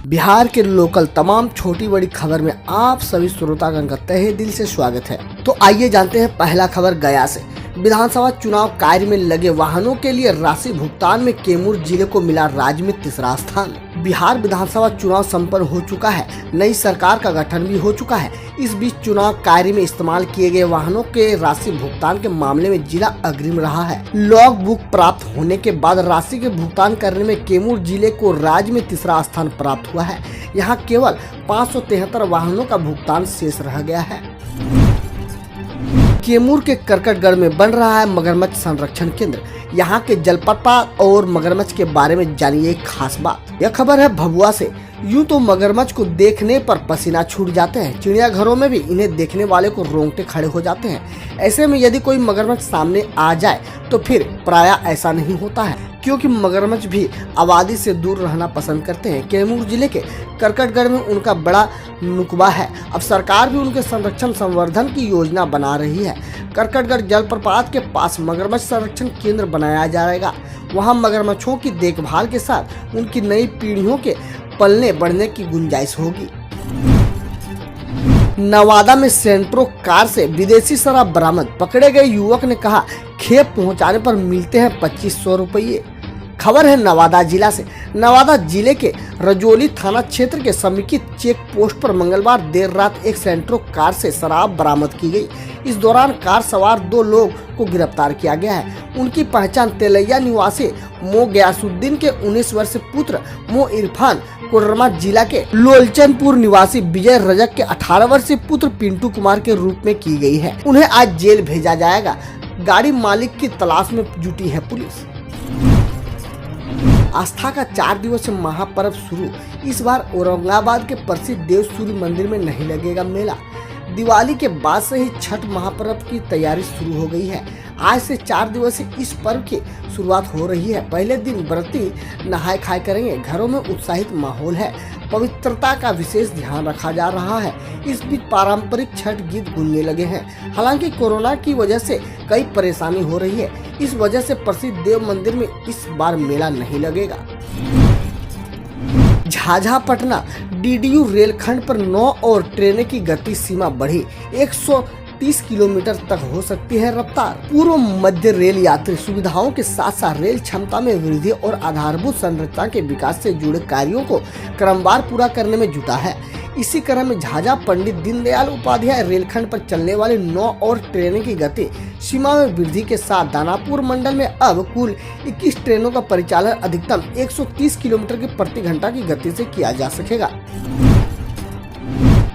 बिहार के लोकल तमाम छोटी बड़ी खबर में आप सभी श्रोतागण का तहे दिल से स्वागत है। तो आइए जानते हैं पहला खबर गया से। विधानसभा चुनाव कार्य में लगे वाहनों के लिए राशि भुगतान में कैमूर जिले को मिला राज्य में तीसरा स्थान। बिहार विधानसभा चुनाव संपन्न हो चुका है, नई सरकार का गठन भी हो चुका है। इस बीच चुनाव कार्य में इस्तेमाल किए गए वाहनों के राशि भुगतान के मामले में जिला अग्रिम रहा है। लॉग बुक प्राप्त होने के बाद राशि के भुगतान करने में कैमूर जिले को राज्य में तीसरा स्थान प्राप्त हुआ है। यहाँ केवल 573 वाहनों का भुगतान शेष रह गया है। कैमूर के करकटगढ़ में बन रहा है मगरमच्छ संरक्षण केंद्र। यहाँ के जलप्रपात और मगरमच्छ के बारे में जानिए एक खास बात। यह खबर है भभुआ से। यूं तो मगरमच्छ को देखने पर पसीना छूट जाते हैं, चिड़ियाघरों में भी इन्हें देखने वाले को रोंगटे खड़े हो जाते हैं। ऐसे में यदि कोई मगरमच्छ सामने आ जाए तो फिर प्रायः ऐसा नहीं होता है, क्योंकि मगरमच्छ भी आबादी से दूर रहना पसंद करते हैं। कैमूर जिले के करकटगढ़ में उनका बड़ा नुकबा है। अब सरकार भी उनके संरक्षण संवर्धन की योजना बना रही है। करकटगढ़ जलप्रपात के पास मगरमच्छ संरक्षण केंद्र बनाया जाएगा। वहां मगरमच्छों की देखभाल के साथ उनकी नई पीढ़ियों के पलने बढ़ने की गुंजाइश होगी। नवादा में सेंट्रो कार से विदेशी शराब बरामद। पकड़े गए युवक ने कहा खेप पहुंचाने पर मिलते हैं 2500 रुपये। खबर है नवादा जिला से। नवादा जिले के रजौली थाना क्षेत्र के समेकित चेक पोस्ट पर मंगलवार देर रात एक सेंट्रो कार से शराब बरामद की गई। इस दौरान कार सवार 2 लोग को गिरफ्तार किया गया है। उनकी पहचान तेलैया निवासी मो गयासुद्दीन के 19 वर्षीय पुत्र मो इरफान, कोडरमा जिला के लोलचनपुर निवासी विजय रजक के 18 वर्षीय पुत्र पिंटू कुमार के रूप में की गई है। उन्हें आज जेल भेजा जाएगा। गाड़ी मालिक की तलाश में जुटी है पुलिस। आस्था का 4 दिवसीय महापर्व शुरू। इस बार औरंगाबाद के प्रसिद्ध देव सूर्य मंदिर में नहीं लगेगा मेला। दिवाली के बाद से ही छठ महापर्व की तैयारी शुरू हो गई है। आज से 4 दिवसीय इस पर्व की शुरुआत हो रही है। पहले दिन व्रती नहाय खाए करेंगे। घरों में उत्साहित माहौल है। पवित्रता का विशेष ध्यान रखा जा रहा है। इस बीच पारंपरिक छठ गीत गूंजने लगे हैं। हालांकि कोरोना की वजह से कई परेशानी हो रही है। इस वजह से प्रसिद्ध देव मंदिर में इस बार मेला नहीं लगेगा। झाझा पटना डीडीयू रेलखंड पर 9 और ट्रेनें की गति सीमा बढ़ी। 130 किलोमीटर तक हो सकती है रफ्तार। पूर्व मध्य रेल यात्री सुविधाओं के साथ साथ रेल क्षमता में वृद्धि और आधारभूत संरचना के विकास से जुड़े कार्यों को क्रमवार पूरा करने में जुटा है। इसी क्रम में झाझा पंडित दीनदयाल उपाध्याय रेलखंड पर चलने वाली 9 और ट्रेनें की गति सीमा में वृद्धि के साथ दानापुर मंडल में अब कुल 21 ट्रेनों का परिचालन अधिकतम 130 किलोमीटर की प्रति घंटा की गति से किया जा सकेगा।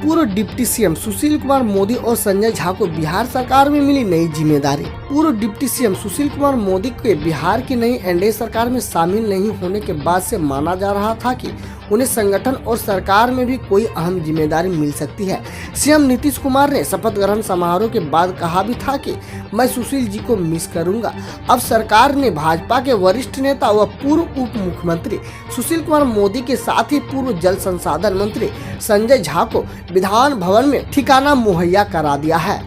पूर्व डिप्टी सीएम सुशील कुमार मोदी और संजय झा को बिहार सरकार में मिली नई जिम्मेदारी। पूर्व डिप्टी सीएम सुशील कुमार मोदी के बिहार की नई एनडीए सरकार में शामिल नहीं होने के बाद से माना जा रहा था कि उन्हें संगठन और सरकार में भी कोई अहम जिम्मेदारी मिल सकती है। सीएम नीतीश कुमार ने शपथ ग्रहण समारोह के बाद कहा भी था कि मैं सुशील जी को मिस करूंगा। अब सरकार ने भाजपा के वरिष्ठ नेता व पूर्व उप मुख्यमंत्री सुशील कुमार मोदी के साथ ही पूर्व जल संसाधन मंत्री संजय झा को विधान भवन में ठिकाना मुहैया करा दिया है।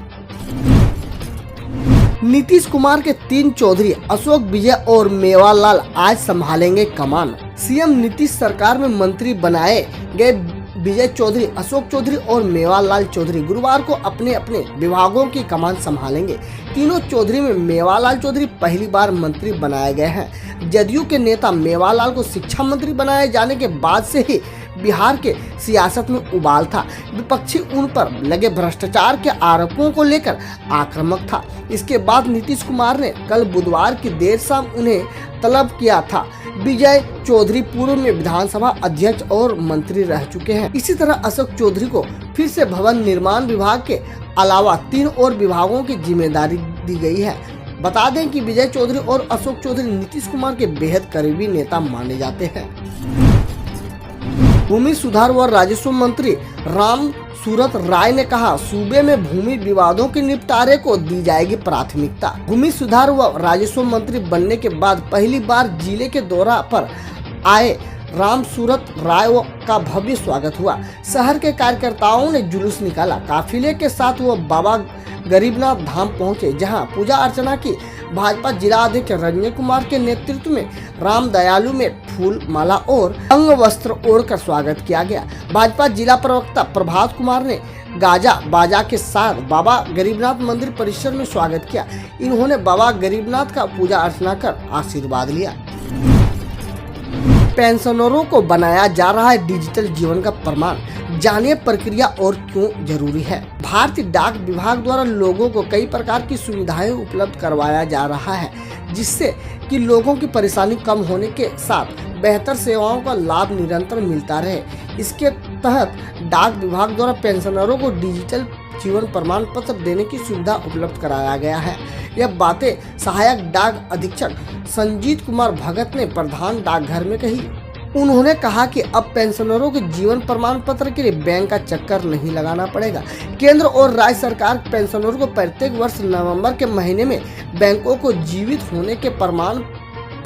नीतीश कुमार के 3 चौधरी अशोक, विजय और मेवालाल आज संभालेंगे कमान। सीएम नीतीश सरकार में मंत्री बनाए गए विजय चौधरी, अशोक चौधरी और मेवालाल चौधरी गुरुवार को अपने अपने विभागों की कमान संभालेंगे। तीनों चौधरी में मेवालाल चौधरी पहली बार मंत्री बनाए गए हैं। जदयू के नेता मेवालाल को शिक्षा मंत्री बनाए जाने के बाद से ही बिहार के सियासत में उबाल था। विपक्षी उन पर लगे भ्रष्टाचार के आरोपों को लेकर आक्रामक था। इसके बाद नीतीश कुमार ने कल बुधवार की देर शाम उन्हें तलब किया था। विजय चौधरी पूर्व में विधानसभा अध्यक्ष और मंत्री रह चुके हैं। इसी तरह अशोक चौधरी को फिर से भवन निर्माण विभाग के अलावा 3 और विभागों की जिम्मेदारी दी गई है। बता दें कि विजय चौधरी और अशोक चौधरी नीतीश कुमार के बेहद करीबी नेता माने जाते हैं। भूमि सुधार व राजस्व मंत्री राम सूरत राय ने कहा सूबे में भूमि विवादों के निपटारे को दी जाएगी प्राथमिकता। भूमि सुधार व राजस्व मंत्री बनने के बाद पहली बार जिले के दौरा पर आए राम सूरत राय का भव्य स्वागत हुआ। शहर के कार्यकर्ताओं ने जुलूस निकाला। काफिले के साथ वो बाबा गरीबनाथ धाम पहुंचे, जहां पूजा अर्चना की भाजपा जिला अध्यक्ष रंजन कुमार के नेतृत्व में राम दयालु में फूल माला और अंग वस्त्र ओढ़कर स्वागत किया गया। भाजपा जिला प्रवक्ता प्रभात कुमार ने गाजा बाजा के साथ बाबा गरीबनाथ मंदिर परिसर में स्वागत किया। इन्होंने बाबा गरीबनाथ का पूजा अर्चना कर आशीर्वाद लिया। पेंशनरों को बनाया जा रहा है डिजिटल जीवन का प्रमाण, जानिए प्रक्रिया और क्यों जरूरी है। भारतीय डाक विभाग द्वारा लोगों को कई प्रकार की सुविधाएं उपलब्ध करवाया जा रहा है, जिससे कि लोगों की परेशानी कम होने के साथ बेहतर सेवाओं का लाभ निरंतर मिलता रहे। इसके तहत डाक विभाग द्वारा पेंशनरों को डिजिटल जीवन प्रमाण पत्र देने की सुविधा उपलब्ध कराया गया है। यह बातें सहायक डाक अधीक्षक संजीत कुमार भगत ने प्रधान डाकघर में कही। उन्होंने कहा कि अब पेंशनरों के जीवन प्रमाण पत्र के लिए बैंक का चक्कर नहीं लगाना पड़ेगा। केंद्र और राज्य सरकार पेंशनरों को प्रत्येक वर्ष नवंबर के महीने में बैंकों को जीवित होने के प्रमाण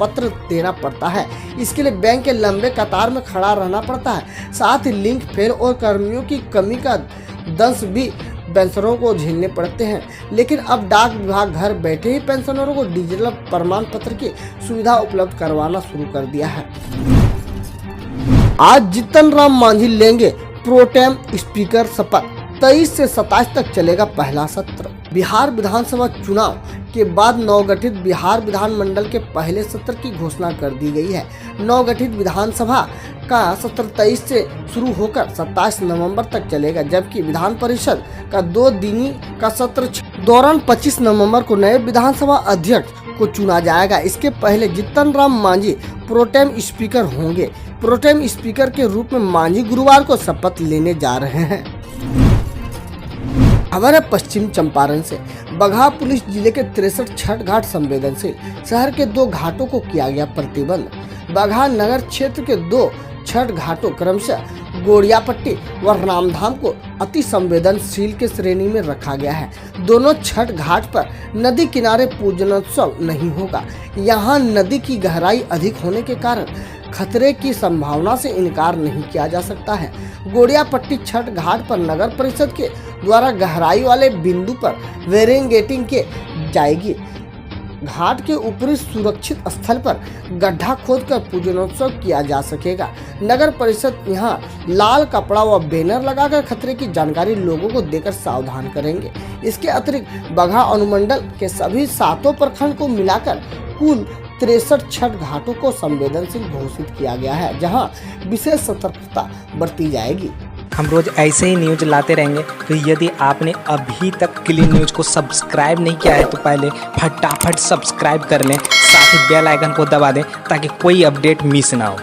पत्र देना पड़ता है। इसके लिए बैंक के लंबे कतार में खड़ा रहना पड़ता है। साथ ही लिंक फेल और कर्मियों की कमी का दंश भी पेंशनरों को झेलने पड़ते हैं। लेकिन अब डाक विभाग घर बैठे ही पेंशनरों को डिजिटल प्रमाण पत्र की सुविधा उपलब्ध करवाना शुरू कर दिया है। आज जीतन राम मांझी लेंगे प्रोटेम स्पीकर शपथ। 23 से 27 तक चलेगा पहला सत्र। बिहार विधानसभा चुनाव के बाद नवगठित बिहार विधानमंडल के पहले सत्र की घोषणा कर दी गई है। नवगठित विधानसभा का सत्र 23 से शुरू होकर 27 नवंबर तक चलेगा, जबकि विधान परिषद का 2 दिनी का सत्र दौरान 25 नवंबर को नए विधानसभा अध्यक्ष को चुना जाएगा। इसके पहले जीतन राम मांझी प्रोटेम स्पीकर होंगे। प्रोटेम स्पीकर के रूप में मांझी गुरुवार को शपथ लेने जा रहे हैं। खबर है पश्चिम चंपारण से। बगहा पुलिस जिले के 63 छठ घाट संवेदनशील शहर के 2 घाटों को किया गया प्रतिबंध। बगहा नगर क्षेत्र के 2 छठ घाटों क्रमशः गोड़ियापट्टी व रामधाम को अति संवेदनशील के श्रेणी में रखा गया है। दोनों छठ घाट पर नदी किनारे पूजनोत्सव नहीं होगा। यहाँ नदी की गहराई अधिक होने के कारण खतरे की संभावना से इनकार नहीं किया जा सकता है। गोड़ियापट्टी छठ घाट पर नगर परिषद के द्वारा गहराई वाले बिंदु पर वेरिंगेटिंग के जाएगी। घाट के ऊपरी सुरक्षित स्थल पर गड्ढा खोदकर पूजनोत्सव किया जा सकेगा। नगर परिषद यहाँ लाल कपड़ा व बैनर लगाकर खतरे की जानकारी लोगों को देकर सावधान करेंगे। इसके अतिरिक्त बगहा अनुमंडल के सभी 7 प्रखंड को मिलाकर कुल 63 छठ घाटों को संवेदनशील घोषित किया गया है, जहां विशेष सतर्कता बरती जाएगी। हम रोज ऐसे ही न्यूज लाते रहेंगे, तो यदि आपने अभी तक क्लीन न्यूज को सब्सक्राइब नहीं किया है तो पहले फटाफट सब्सक्राइब कर लें, साथ ही बेल आइकन को दबा दें ताकि कोई अपडेट मिस ना हो।